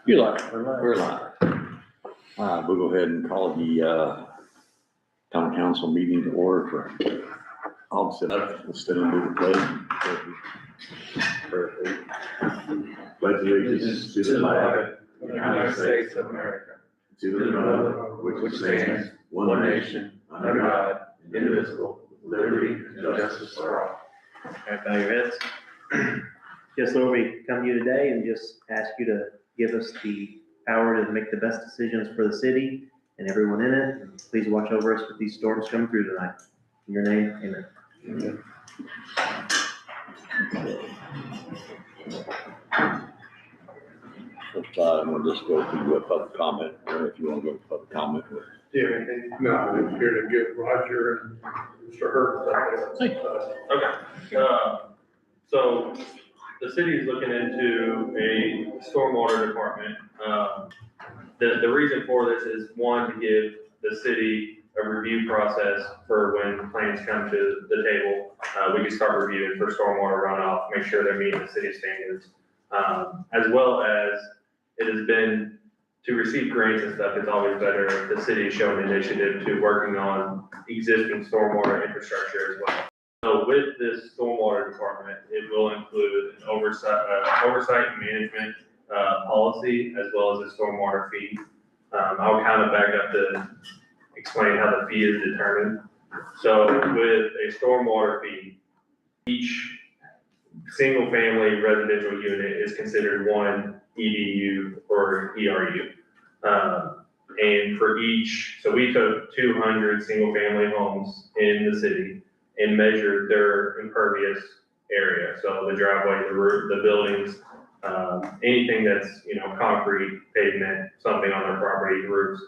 You like, we're live. We'll go ahead and call the town council meeting to order for August 7th. We'll stand and do the pledge. Pledge allegiance to the flag of the United States of America, to the republic which stands one nation under God, indivisible, with liberty and justice for all. All right, bow your heads. Yes, Lord, we come to you today and just ask you to give us the power to make the best decisions for the city and everyone in it. And please watch over us with these storms coming through tonight. In your name, amen. Amen. We'll just go through public comment, or if you want to go to public comment. Do you have anything? No, I'm here to give Roger and Mr. Hurd. Okay. So the city is looking into a stormwater department. The reason for this is, one, to give the city a review process for when plans come to the table. We can start reviewing for stormwater runoff, make sure they're meeting the city standards. As well as it has been, to receive grants and stuff, it's always better if the city is showing initiative to working on existing stormwater infrastructure as well. So with this stormwater department, it will include an oversight and management policy, as well as a stormwater fee. I'll kind of back up to explain how the fee is determined. So with a stormwater fee, each single family residential unit is considered one EDU or ERU. And for each, so we took 200 single family homes in the city and measured their impervious area. So the driveway, the roof, the buildings, anything that's, concrete, pavement, something on their property, roofs.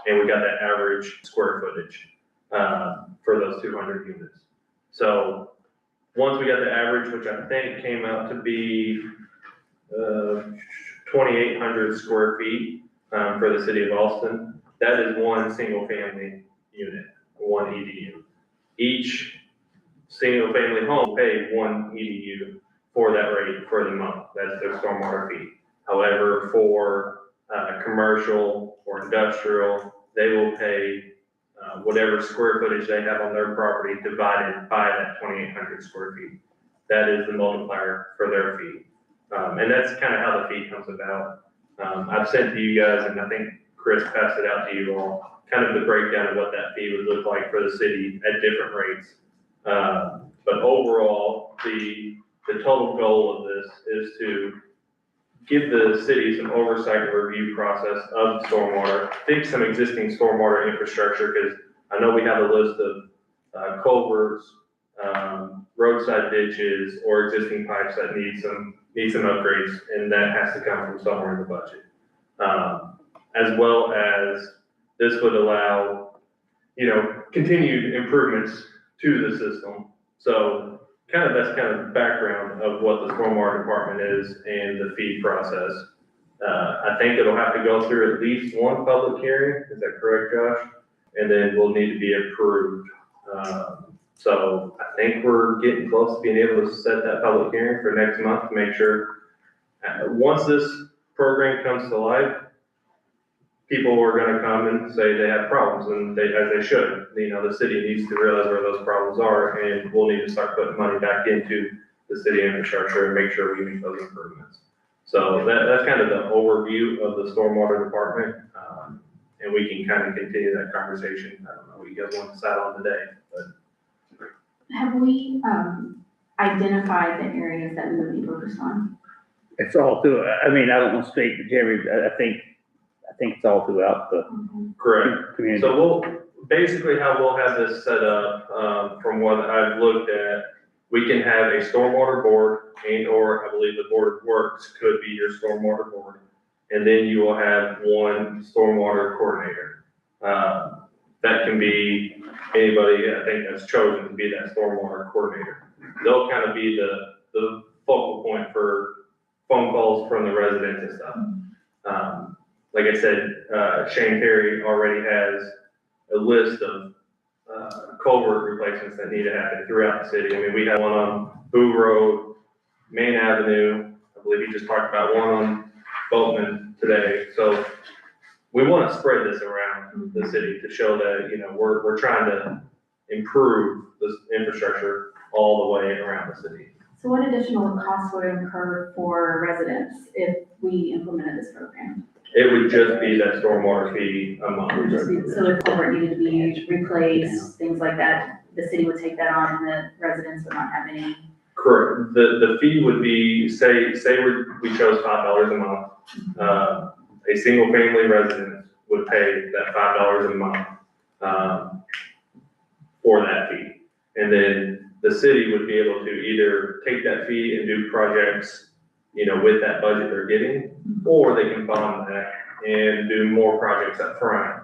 And we got that average square footage for those 200 units. So once we got the average, which I think came out to be 2,800 square feet for the city of Austin, that is one single family unit, one EDU. Each single family home will pay one EDU for that rate for the month. That's their stormwater fee. However, for commercial or industrial, they will pay whatever square footage they have on their property divided by that 2,800 square feet. That is the multiplier for their fee. And that's kind of how the fee comes about. I've sent to you guys, and I think Chris passed it out to you all, kind of the breakdown of what that fee would look like for the city at different rates. But overall, the total goal of this is to give the city some oversight and review process of stormwater, fix some existing stormwater infrastructure, because I know we have a list of culverts, roadside ditches, or existing pipes that need some upgrades, and that has to come from somewhere in the budget. As well as this would allow, continued improvements to the system. So that's kind of the background of what the stormwater department is and the fee process. I think it'll have to go through at least one public hearing. Is that correct, Josh? And then we'll need to be approved. So I think we're getting close to being able to set that public hearing for next month to make sure once this program comes to life, people are going to come and say they have problems, and as they should. The city needs to realize where those problems are, and we'll need to start putting money back into the city infrastructure and make sure we make those improvements. So that's kind of the overview of the stormwater department, and we can kind of continue that conversation. I don't know what you guys want to decide on today, but. Have we identified the areas that we would be focused on? It's all through, I don't want to speak to Jerry, but I think it's all throughout the Correct. community. So basically how we'll have this set up, from what I've looked at, we can have a stormwater board, and or I believe the board of works could be your stormwater board. And then you will have one stormwater coordinator. That can be anybody, I think, that's chosen to be that stormwater coordinator. They'll kind of be the focal point for phone calls from the residents and stuff. Like I said, Shane Perry already has a list of culvert replacements that need to happen throughout the city. We have one on Boo Road, Main Avenue. I believe he just talked about one on Boatman today. spread this around the city to show that, you know, we're trying to improve this infrastructure all the way around the city. So what additional costs would incur for residents if we implemented this program? It would just be that stormwater fee a It would month. just be, so if culvert needed to be replaced, things like that, the city would take that on and the residents would not have any. Correct. The fee would be, say we chose $5 a month. A single family resident would pay that $5 a month, for that fee. And then the city would be able to either take that fee and do projects, you know, with that budget they're getting, or they can bond that and do more projects up front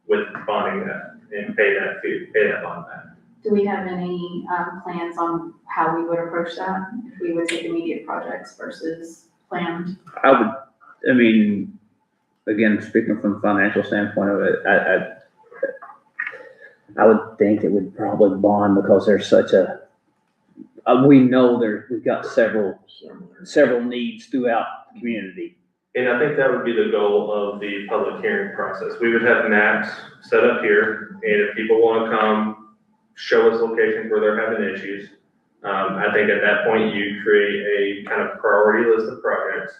with bonding that and pay that fee, pay that bond back. Do we have any plans on how we would approach that? If we would take immediate projects versus planned? I mean, again, speaking from a financial standpoint of it, I would think it would probably bond because there's such we know we've got several needs throughout the community. And I think that would be the goal of the public hearing process. We would have maps set up here, and if people want to come, show us locations where they're having issues. I think at that point, you create a kind of priority list of projects.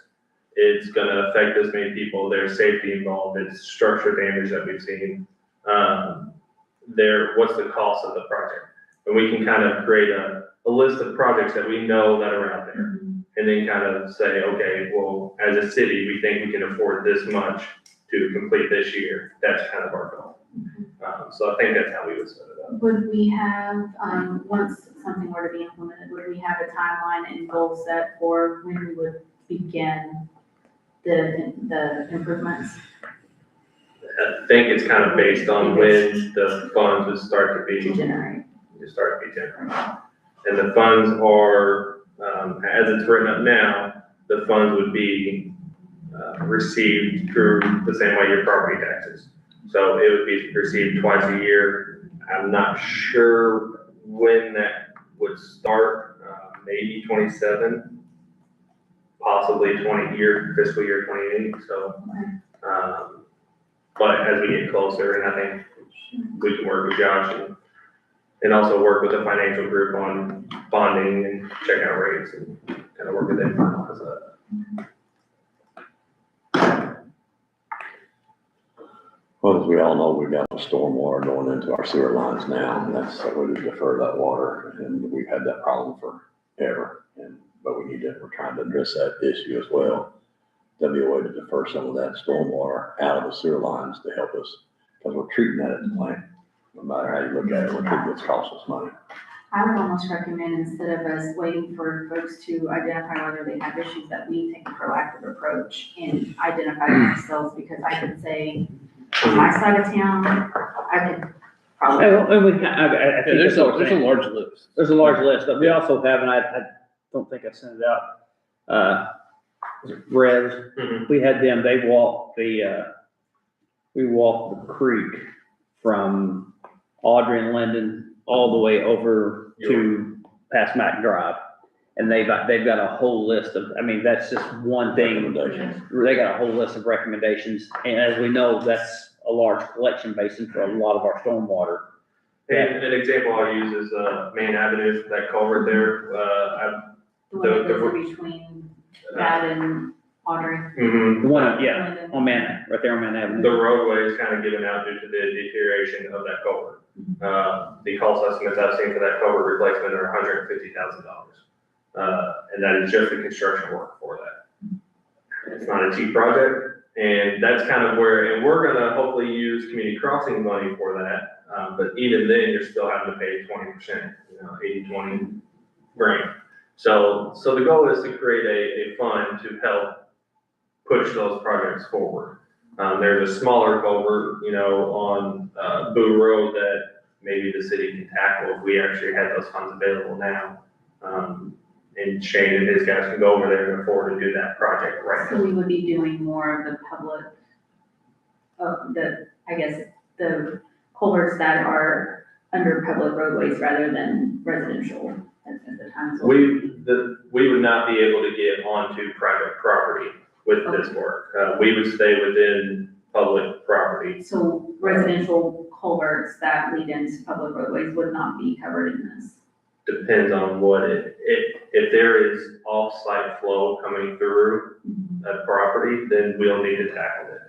It's gonna affect this many people, there's safety involved, it's structure damage that we've seen. What's the cost of the project? And we can kind of create a list of projects that we know that are out there. And then kind of say, okay, well, as a city, we think we can afford this much to complete this year. That's kind of our goal. So I think that's how we would set it up. Would we have, once something were to be implemented, would we have a timeline and goal set for when we would begin the improvements? I think it's kind of based on when the funds would start to be generate? generated. And the funds are, as it's written up now, the funds would be received through the same way your property taxes. So it would be received twice a year. I'm not sure when that would start, maybe 27, possibly fiscal year 28. So, but as we get closer, and I think we can work with Josh and also work with the financial group on bonding and check out rates and kind of work with them finalize that. Well, as we all know, we've got stormwater going into our sewer lines now, and that's, so we defer that water, and we've had that problem forever. But we're trying to address that issue as well. There'll be a way to defer some of that stormwater out of the sewer lines to help us, because we're treating that at the plant. No matter how you look at it, we're treating it's cost us money. I would almost recommend, instead of us waiting for folks to identify whether they have issues, that we take a proactive approach and identify them ourselves, because I could say, on my side of town, I could probably. I think There's that's what we're a saying. large list. There's a large list, but we also have, and I don't think I sent it out, Revs. We had them, we walked the creek from Audrey and Linden all the way over to past Mac Drive. And they've got a whole list of, I mean, that's just one thing. They got a whole list of recommendations. And as we know, that's a large collection basin for a lot of our stormwater. And an example I'll use is Main Avenue, that culvert there. The one that goes between that and Audrey. The one, Linden. on Man, right there on Man Avenue. The roadway is kind of given out due to the deterioration of that culvert. The cost estimates I've seen for that culvert replacement are $150,000. And that is just the construction work for that. It's not a cheap project, and that's kind of where, and we're gonna hopefully use community crossing money for that. But even then, you're still having to pay 20%, 80-20 grant. So the goal is to create a fund to help push those projects forward. There's a smaller culvert, on Boo Road that maybe the city can tackle if we actually had those funds available now. And Shane and his guys can go over there and afford to do that project right So now. we would be doing more of the public, the culverts that are under public roadways rather than residential at the time. We would not be able to get onto private property with this work. We would stay within public property. So residential culverts that lead into public roadways would not be covered in this. Depends on what if there is off-site flow coming through a property, then we'll need to tackle it.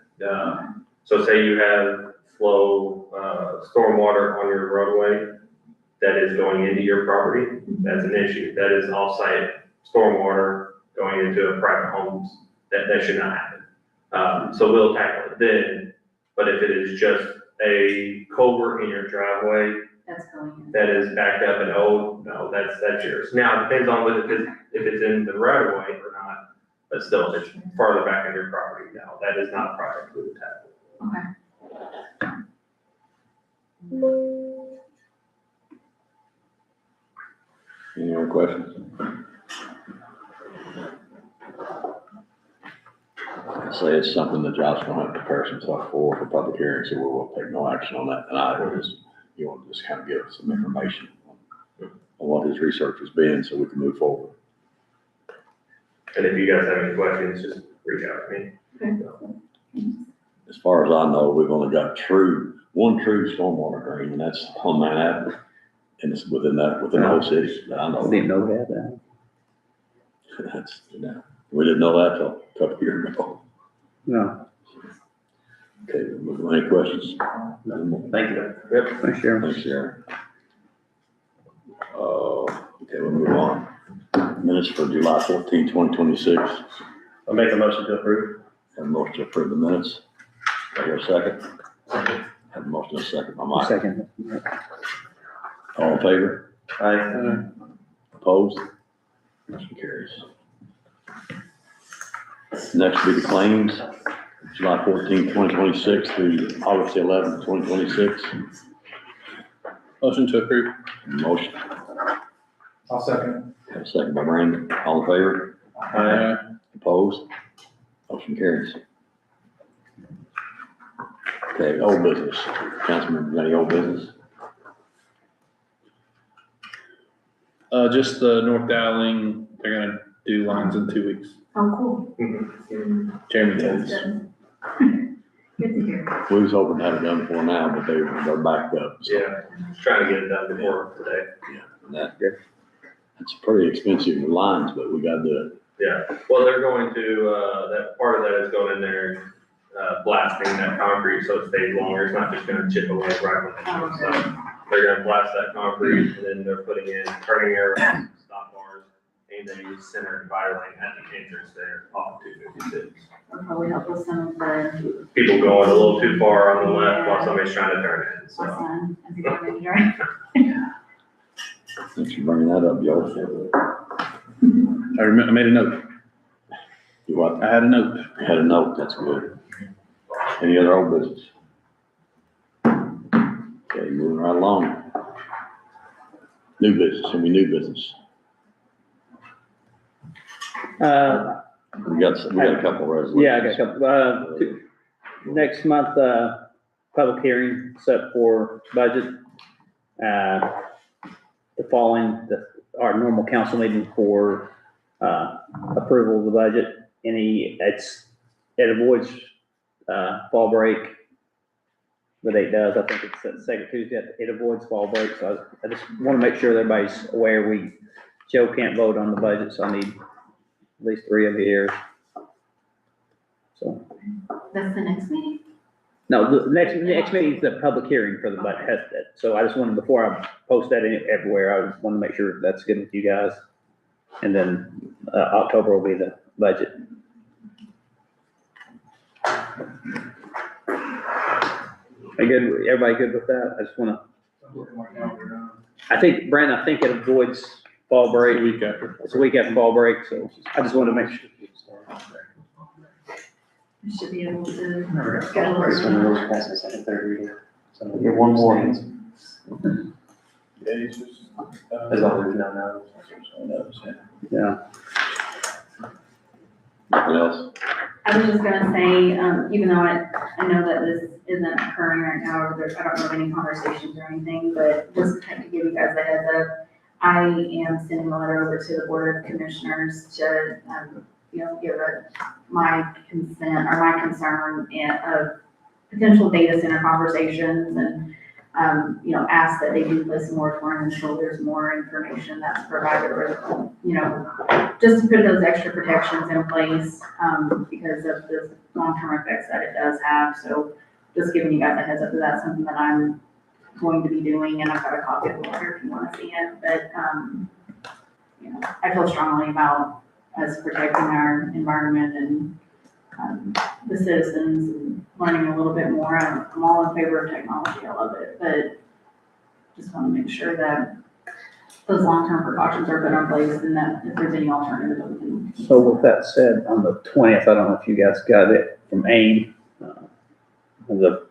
So say you have flow, stormwater on your roadway that is going into your property, that's an issue. That is off-site stormwater going into a private homes, that should not happen. So we'll tackle it then, but if it is just a culvert in your driveway, That's going in. that is backed up and old, no, that's yours. Now, it depends on whether if it's in the right of way or not, but still, if it's farther back in your property, no, that is not a project we would tackle. Okay. Any other questions? I say it's something that Josh will have to prepare some stuff for public hearing, so we will take no action on that tonight. We'll just, you want to just kind of give us some information on what his research has been, so we can move forward. And if you guys have any questions, just reach out to me. As far as I know, we've only got one true stormwater drain, and that's on Mount Avenue. And it's within the whole city that I I know. didn't know that. That's, we didn't know that till a couple of years ago. No, Okay, any questions? Thank you. thanks, Sharon. Thanks, Sharon. Okay, we'll move on. Minutes for July 14, 2026. I'll make a motion to approve. Have a motion to approve the minutes. Do I hear a second? Have a motion and a second by Mike. Second. All in favor? Aye. Opposed? Motion carries. Next will be the claims, July 14, 2026 through August 11, 2026. Motion to approve. Motion, I'll second. have a second by Brandon. All in favor? Aye. Opposed? Motion carries. Okay, old business. Councilman, got any old business? Just the North Dowling, they're gonna do lines in 2 weeks. Oh, cool. Jeremy That's told us. good. Good to hear. We was hoping to have it done before now, but they're backed up. So, Yeah, trying to get it done before today. and that's pretty expensive lines, but we gotta do it. Yeah, well, they're going to, that part of that is going in there, blasting that concrete so it stays longer. It's not just gonna chip away right when Oh, it so they're gonna blast that concrete and then they're putting in turning arrows, stop bars, and they use center divider lane at the entrance there off 256. That'll probably help with some of the People going a little too far on the left while somebody's trying to turn in, my so. son, as he got ready to drive. Thanks for bringing that up, Joe. I made a note. You what? I had a note. Had a note, that's good. Any other old business? Okay, moving right along. New business, new business. We got a couple of resolutions. Yeah, I got a couple, next month, public hearing set for budget. The following, our normal council meeting for, approval of the budget. It avoids, fall break. The date does, I think it's the second Tuesday, it avoids fall break, so I just want to make sure that everybody's aware Joe can't vote on the budget, so I need at least 3 of you here. So, That's the next meeting? no, the next meeting is the public hearing for the budget, so I just wanted, before I post that everywhere, I just want to make sure that's good with you guys. And then, October will be the budget. Everybody good with that? I just wanna, I think, Brandon, it avoids fall break. The week after. It's a week after fall break, so I just wanted to make sure. We should be able to Remember, schedule first one it. was passed in second, third reading. So we get one more. As long as there's no no's. Yeah. Anything else? I was just gonna say, even though I know that this isn't occurring right now, or I don't know of any conversations or anything, but just kind of give you guys a heads up. I am sending a letter over to the Board of Commissioners to, give my consent or my concern of potential data center conversations and, you know, ask that they do place a moratorium until there's more information that's provided or, you know, just to put those extra protections in place, because of the long-term effects that it does have. So just giving you guys a heads up that that's something that I'm going to be doing, and I've got a copy of the letter if you want to see it. But, you know, I feel strongly about us protecting our environment and the citizens and learning a little bit more. I'm all in favor of technology. I love it, but just want to make sure that those long-term precautions are put in place and that if there's any alternative, we can. So with that said, on the 20th, I don't know if you guys got it from AIM, the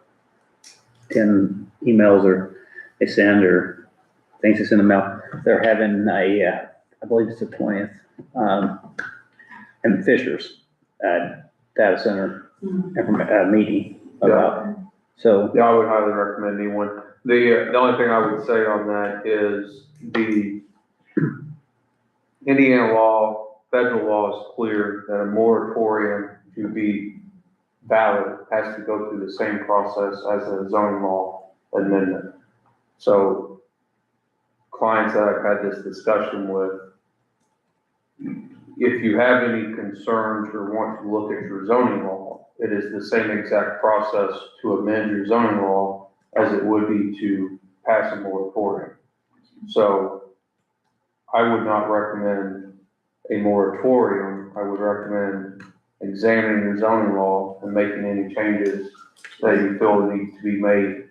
10 emails or they send or things they send them out. They're having a, I believe it's the 20th, in Fishers, data center meeting about, so. Yeah, I would highly recommend anyone. The only thing I would say on that is the Indiana law, federal law is clear that a moratorium to be valid has to go through the same process as a zoning law amendment. So clients that I've had this discussion with, if you have any concerns or want to look at your zoning law, it is the same exact process to amend your zoning law as it would be to pass a moratorium. So I would not recommend a moratorium. I would recommend examining your zoning law and making any changes that you feel need to be made,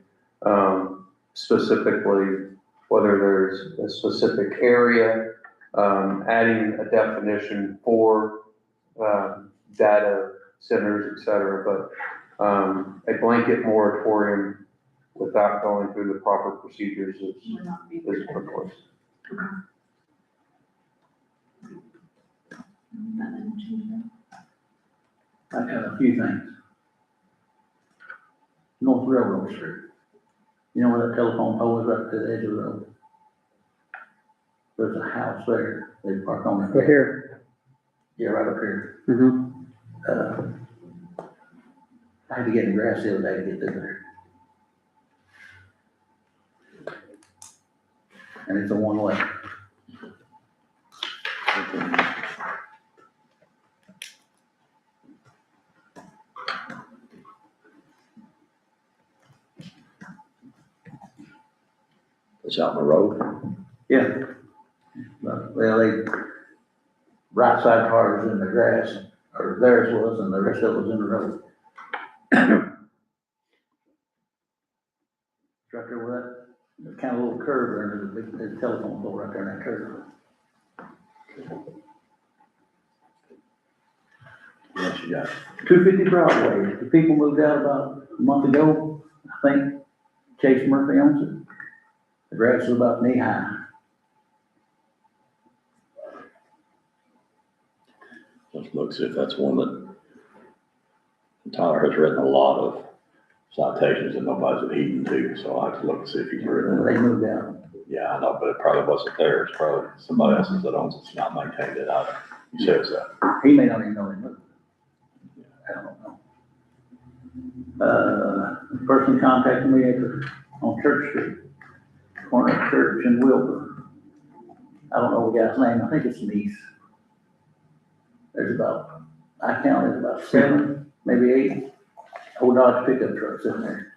specifically whether there's a specific area, adding a definition for data centers, et cetera, but a blanket moratorium without going through the proper procedures is proposed. I've had a few things. North Railroad Street. You know where that telephone pole is right to the edge of the road? There's a house there. They park on it. Right here. Yeah, right up here. Mm-hmm. I had to get in the grass the other day to get through there. And it's a one-way. It's out on the road. Yeah. Well, they, right side car was in the grass, or theirs was, and the rest of it was in the road. Right there where that, kind of little curve there, there's a telephone pole right there in that curve. Yes, you got it. 250 Broadway, the people moved out about a month ago, I think. Chase Murphy owns it. The grass is about knee high. Let's look, see if that's one that Tyler has written a lot of citations and nobody's adhering to, so I'll have to look and see if he's written. They moved out. Yeah, I know, but it probably wasn't theirs, probably somebody else's that owns it's not maintained it either. He says that. He may not even know they moved. I don't know. The person contacted me on Church Street, corner of Church and Wilbur. I don't know the guy's name. I think it's Nice. There's about, I counted about 7, maybe 8 old Dodge pickup trucks in there.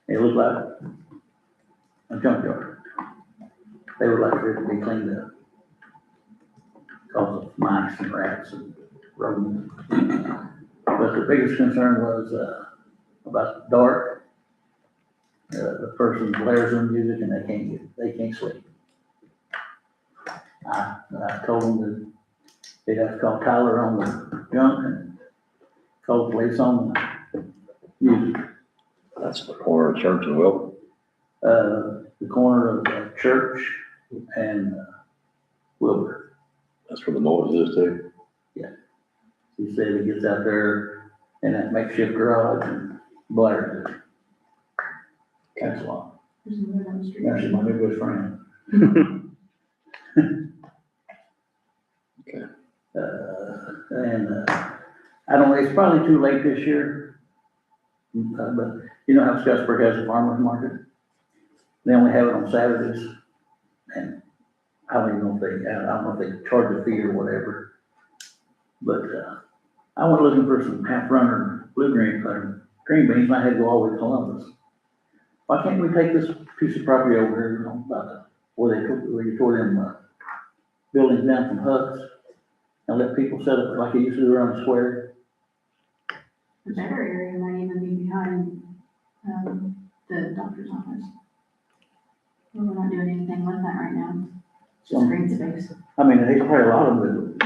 It looked like a junkyard. They would like for it to be cleaned up. Because of mice and rats and rodents. But the biggest concern was, about dark. The person blares their music and they can't sleep. I told them that they'd have to call Tyler on the junk and call the police on the music. That's the corner of Church and Wilbur. The corner of Church and Wilbur. That's where the noise is too. He said he gets out there in that makeshift garage and blares it. That's a lot. There's another on the street. That's my new best friend. Okay. And I don't, it's probably too late this year. But you know how Scottsburg has a farmer's market? They only have it on Saturdays. And I don't even know if they, I don't know if they charge a fee or whatever. But, I went looking for some half runner green beans, and I had to go all the way to Columbus. Why can't we take this piece of property over here, you know, where they tore them, buildings down from huts and let people set up like they used to do around the square? The better area might even be behind, the doctor's office. We're not doing anything with that right now, just green space. I mean, there's probably a lot of them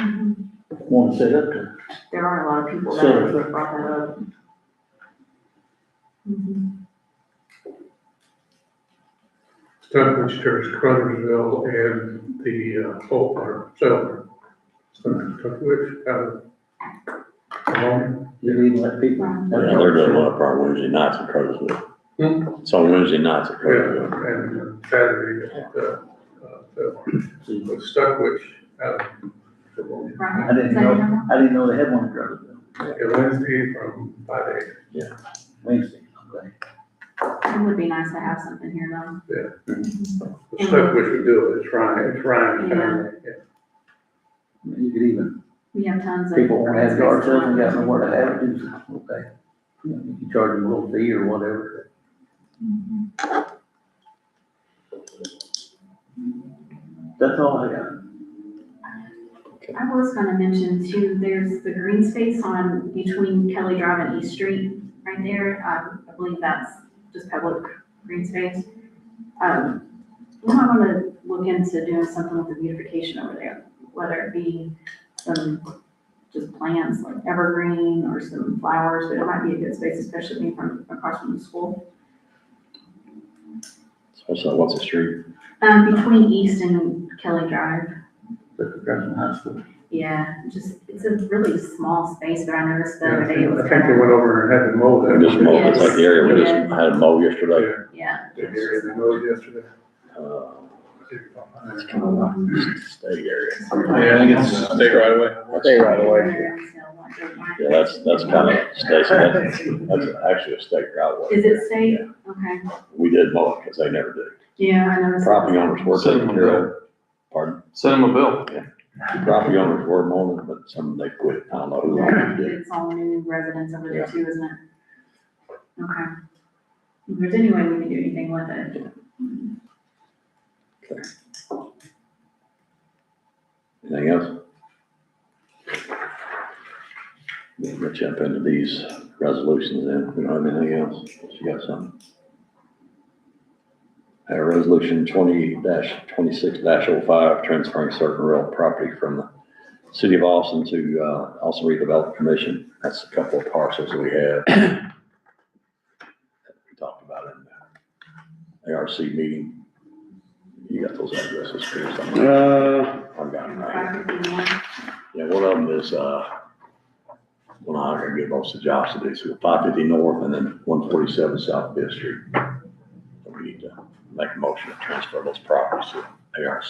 that want to set up to. There are a lot of people that So- have brought that up. Mhm. Stuckbridge Church, Crothersville, and the Oak Park, Selmer. Stuckbridge, out of Wyoming. You even let people. Right. Yeah, they're doing one up on Wednesday nights in Cartersville. It's on Wednesday nights at Cartersville. Yeah, and Saturday at, Selmer. But Stuckbridge, out of Wyoming. Right. I didn't know they had one in Crothersville. Yeah, Wednesday from 5 to 8. Wednesday, okay. It would be nice to have something here though. The Stuckbridge would do it, it's Ryan family, yeah. I mean, you could even, We have tons of. people want to have yard sales and got green nowhere to have it, do something, okay. You know, you can charge them a little fee or whatever. That's all I got. space. I was gonna mention too, there's the green space on between Kelly Drive and East Street, right there. I believe that's just public green space. We might wanna look into doing something with the beautification over there, whether it be some just plants like evergreen or some flowers, but it might be a good space, especially being from across from the school. So what's the street? Between East and Kelly Drive. But the Gresham High School. Yeah, it's a really small space, but I noticed the Yeah, other day it was I think they kind went over and had to mow that. We just mowed, it's like the area we just Yes. had to mow yesterday. Yeah, yeah. the area they mowed yesterday. It's kind of like state area. Yeah, I think it's state right away. Stay right away. Yeah, that's kind of state, that's actually a state right away. Is it state? Okay. We did mow it because they never do. Yeah, I noticed. Property owners were taking care of, pardon? Send them a bill. Property owners were mowing it, but some they quit. I don't know who all did. It's all new residents over there too, isn't it? Okay. If there's any way we can do anything with it. Anything else? We'll jump into these resolutions then. We don't have anything else. You got something? Resolution 20-26-05, transferring certain real property from the city of Austin to, Austin Redevelopment Commission. That's a couple of parcels that we have. that We talked about in the ARC meeting. You got those addresses here somewhere? I've got them right here. 551. Yeah, one of them is, well, I'm gonna get most of the jobs to do, so 550 North and then 147 South Fifth Street. So we need to make a motion to transfer those properties to ARC.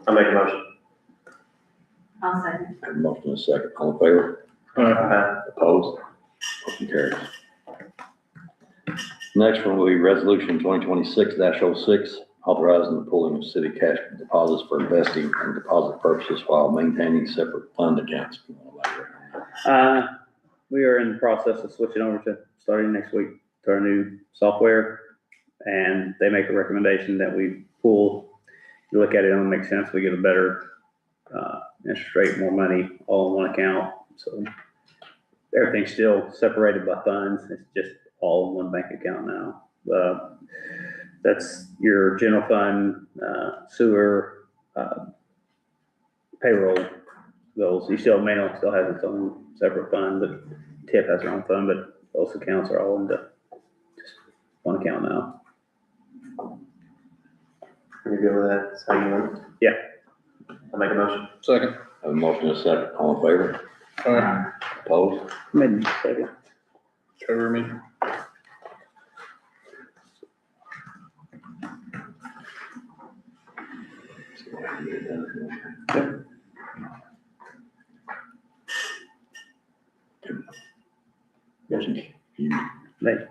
I'll make a motion. I'll second. Have a motion and a second, all in favor? Opposed? Motion carries. Next one will be resolution 2026-06, authorizing the pooling of city cash deposits for investing and deposit purposes while maintaining separate fund accounts. You wanna elaborate on that? We are in the process of switching over to, starting next week, to our new software. And they make a recommendation that we pool, you look at it, it don't make sense, we get a better, interest rate, more money, all in one account. So everything's still separated by funds, it's just all in one bank account now. That's your general fund, sewer, payroll goals. You still, Maynard still has its own separate fund, but TIP has their own fund, but those accounts are all into just one account now. Are you good with that? That's how you want it? Yeah. I'll make a motion. Second. Have a motion and a second, all in favor? Opposed? Maybe second. Cover me. Motion, you,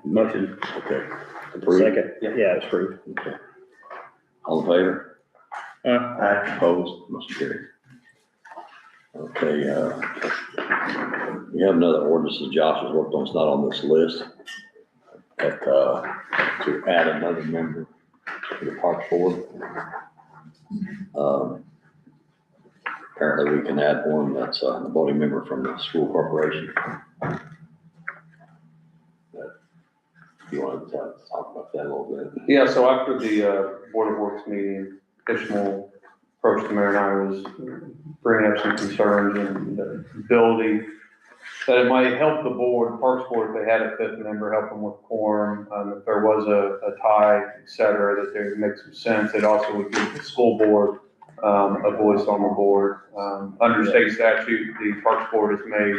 Motion, okay. Approved? second, yeah, it's approved. Okay. All in favor? Aye. Opposed? Motion carried. Okay, we have another ordinance that Josh has worked on, it's not on this list. But, to add another member to the Parks Board. Apparently we can add one that's a voting member from the school corporation. But you want to talk about that a little bit? Yeah, so after the Board of Works meeting, Ishmael approached the mayor and I was bringing up some concerns and the ability that it might help the board, Parks Board, if they had a fifth member, help them with quorum, if there was a tie, et cetera, that they would make some sense. It also would give the school board a voice on the board. Under state statute, the Parks Board is made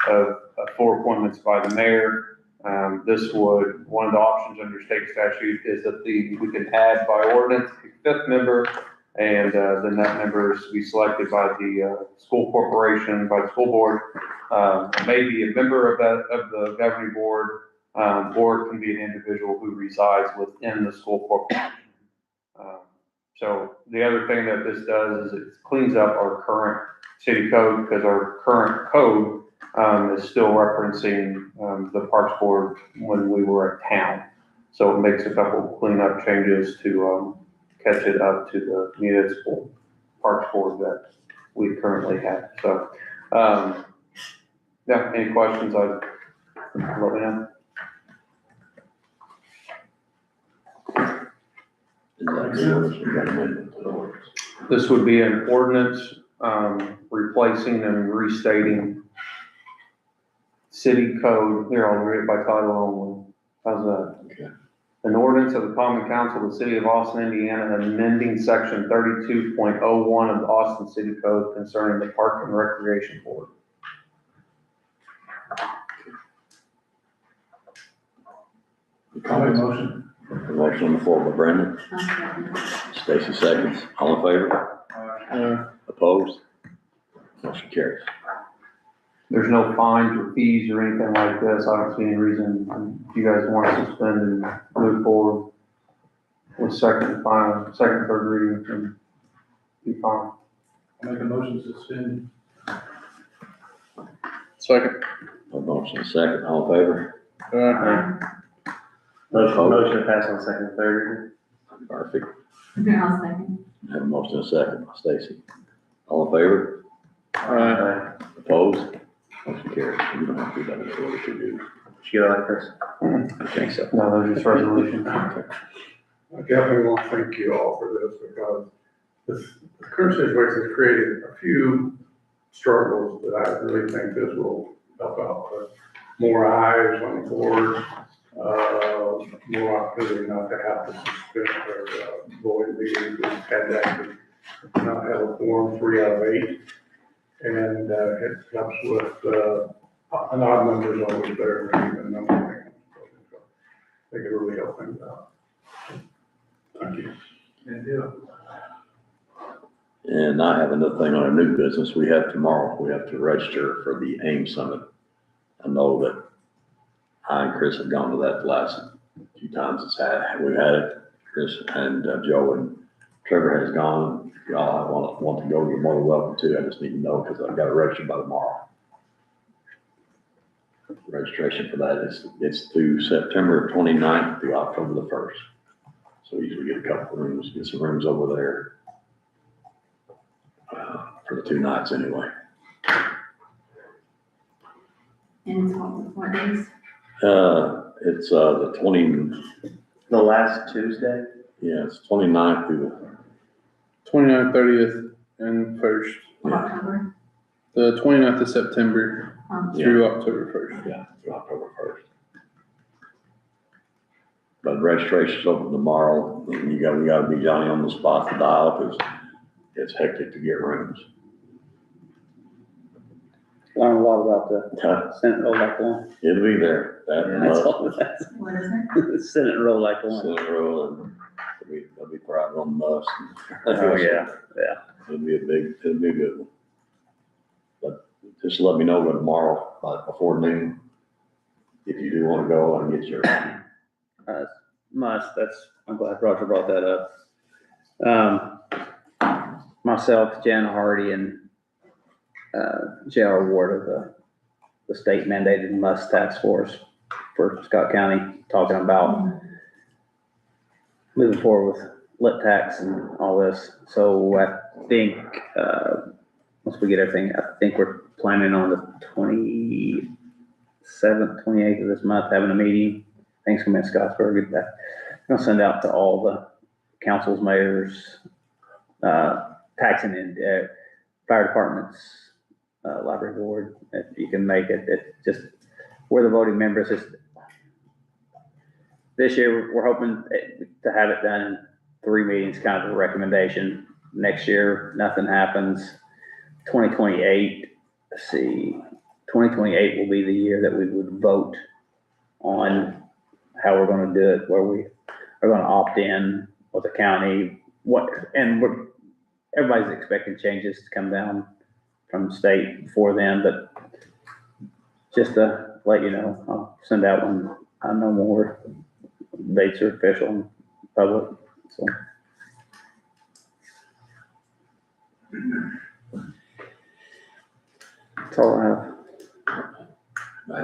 of 4 appointments by the mayor. One of the options under state statute is that we can add by ordinance a fifth member, and then that member is to be selected by the school corporation, by the school board. Maybe a member of the governing board, or it can be an individual who resides within the school corporation. So the other thing that this does is it cleans up our current city code, because our current code is still referencing the Parks Board when we were a town. So it makes a couple cleanup changes to catch it up to the municipal Parks Board that we currently have. So, yeah, any questions, let me know. Is that the ordinance we got amendment to the ordinance? This would be an ordinance replacing and restating city code. Here, I'll read it by title only. How's that? Okay. An ordinance of the Common Council of the City of Austin, Indiana, amending section 32.01 of the Austin City Code concerning the Park and Recreation Board. Motion. A motion on the floor by Brandon, Stacy seconds, all in favor? Opposed? Motion carries. There's no fines or fees or anything like this. I don't see any reason if you guys want to suspend and move forward with second, third reading, and be fine. Make a motion to suspend. Second. A motion and second, all in favor? Motion to pass on second and third. Perfect. Okay, I'll second. Have a motion and second by Stacy. All in favor? Aye. Opposed? Motion carries. You don't have to do that in order to do. Should you go like this? I think so. No, there's just resolution. I definitely want to thank you all for this, because the current situation has created a few struggles that I really think this will help out. More eyes on the board, more opportunity not to have to suspend or void meetings. We've had that, not have a quorum 3 out of 8. And it helps with an odd number's always better than even number of things. So I think it really help things out. Thank you. And I have another thing on our new business. We have tomorrow, we have to register for the AIM Summit. I know that I and Chris have gone to that the last few times we've had it. Chris and Joe and Trevor has gone. If y'all want to go, you're more than welcome to. I just need to know, because I've got to register by tomorrow. Registration for that it's through September 29th through October the 1st. So we usually get a couple of rooms, get some rooms over there for the 2 nights anyway. And what days? It's the 20, The last Tuesday? yeah, it's 29th through the 29th, 30th, and 1st. Of October? The 29th of September through October 1st. Yeah, through October 1st. But registration's open tomorrow, and we gotta be Johnny on the spot to dial, because it's hectic to get rooms. Learn a lot about the Senate roll like one. It'll be there, that and That's all that's, What is it? the Senate roll like one. Senate roll, and they'll be proud on us. Oh, yeah, yeah. It'll be a good one. But just let me know by tomorrow, before noon, if you do wanna go and get your, I'm glad Roger brought that up. Myself, Jan Hardy, and, J.R. Ward of the state mandated must task force for Scott County, talking about moving forward with lit tax and all this. So I think, once we get everything, I think we're planning on the 27th, 28th of this month, having a meeting. Thanks for in Scottsburg. I'm gonna send out to all the councils, mayors, taxing and, fire departments, library board, if you can make it, just, we're the voting members. This year, we're hoping to have it done in 3 meetings, kind of a recommendation. Next year, nothing happens. 2028, let's see, 2028 will be the year that we would vote on how we're gonna do it, where we are gonna opt in with the county, everybody's expecting changes to come down from the state before then, but just to let you know, I'll send out when I know more dates are official and public, so. That's all I have.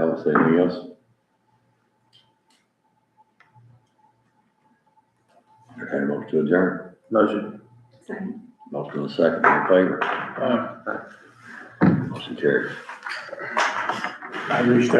Alice, anything else? Okay, motion to adjourn. Motion. Second. Motion and a second, all in favor? Motion carries. I reached out